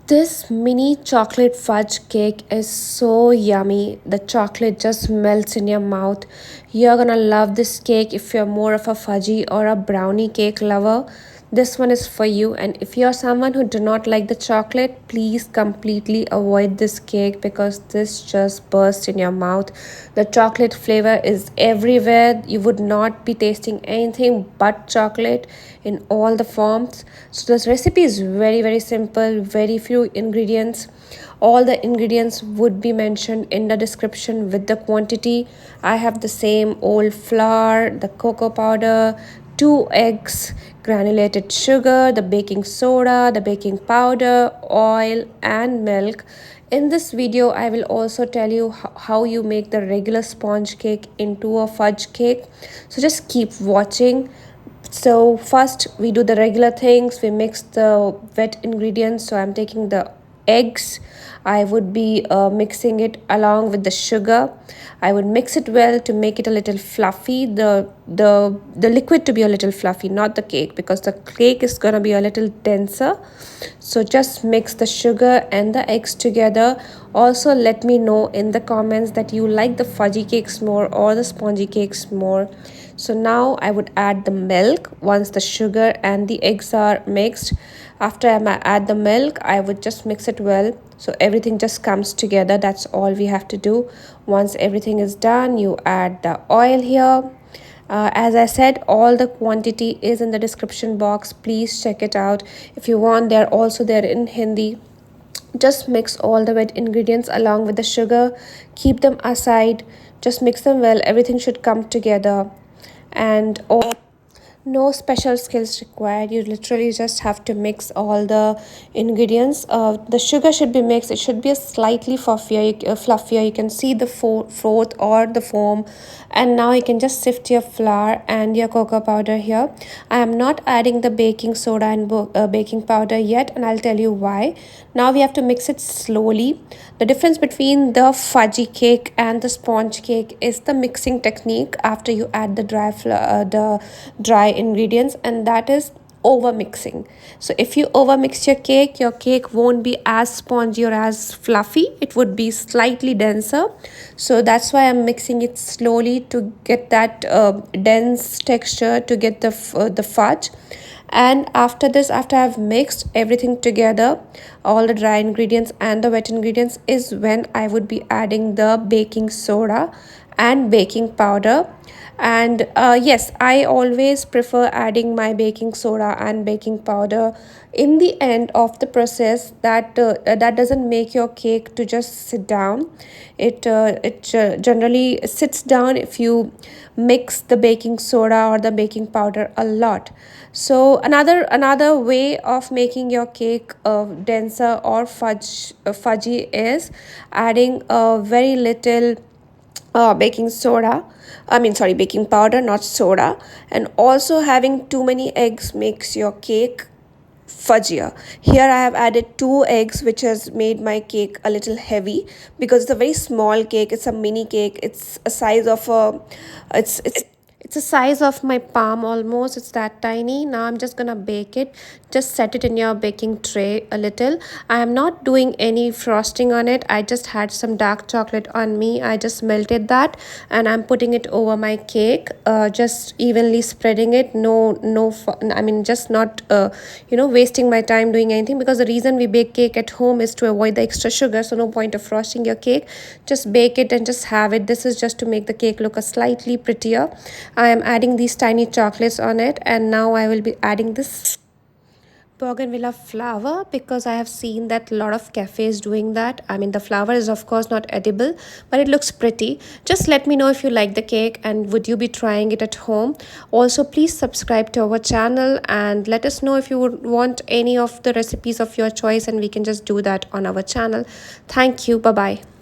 This mini chocolate fudge cake is so yummy. The chocolate just melts in your mouth. You're gonna love this cake if you're more of a fudgy or a brownie cake lover. This one is for you. And if you're someone who do not like the chocolate, please completely avoid this cake because this just bursts in your mouth. The chocolate flavor is everywhere. You would not be tasting anything but chocolate in all the forms. So this recipe is very simple, very few ingredients. All the ingredients would be mentioned in the description with the quantity. I have the same old flour, the cocoa powder, 2 eggs, granulated sugar, the baking soda, the baking powder, oil and milk. In this video, I will also tell you how you make the regular sponge cake into a fudge cake. So just keep watching. So first we do the regular things. We mix the wet ingredients. So I'm taking the eggs. I would be mixing it along with the sugar. I would mix it well to make it a little fluffy. The liquid to be a little fluffy, not the cake, because the cake is gonna be a little denser. So just mix the sugar and the eggs together. Also let me know in the comments that you like the fudgy cakes more or the spongy cakes more. So now I would add the milk once the sugar and the eggs are mixed. After I add the milk, I would just mix it well so everything just comes together. That's all we have to do. Once everything is done, you add the oil here. As I said, all the quantity is in the description box. Please check it out. If you want, they're also there in Hindi. Just mix all the wet ingredients along with the sugar. Keep them aside. Just mix them well. Everything should come together. And no special skills required. You literally just have to mix all the ingredients. The sugar should be mixed. It should be a slightly fluffier. You can see the froth or the foam. And now you can just sift your flour and your cocoa powder here. I am not adding the baking soda and baking powder yet, and I'll tell you why. Now we have to mix it slowly. The difference between the fudgy cake and the sponge cake is the mixing technique after you add the dry ingredients, and that is over mixing. So if you over mix your cake won't be as spongy or as fluffy. It would be slightly denser. So that's why I'm mixing it slowly to get that dense texture, to get the fudge. And after this, after I've mixed everything together, all the dry ingredients and the wet ingredients, is when I would be adding the baking soda and baking powder. And yes, I always prefer adding my baking soda and baking powder in the end of the process. That doesn't make your cake to just sit down. It generally sits down if you mix the baking soda or the baking powder a lot. So another way of making your cake denser or fudgy is adding a very little baking soda, baking powder, not soda. And also having too many eggs makes your cake fudgier. Here I have added 2 eggs, which has made my cake a little heavy because it's a very small cake. It's a mini cake. It's a size of a it's the size of my palm almost. It's that tiny. Now I'm just gonna bake it. Just set it in your baking tray a little. I am not doing any frosting on it. I just had some dark chocolate on me. I just melted that and I'm putting it over my cake. Just evenly spreading it. Just not wasting my time doing anything, because the reason we bake cake at home is to avoid the extra sugar. So no point of frosting your cake. Just bake it and just have it. This is just to make the cake look a slightly prettier. I am adding these tiny chocolates on it, and now I will be adding this bougainvillea flower because I have seen that a lot of cafes doing that. I mean, the flower is of course not edible, but it looks pretty. Just let me know if you like the cake and would you be trying it at home. Also, please subscribe to our channel and let us know if you would want any of the recipes of your choice, and we can just do that on our channel. Thank you. Bye bye.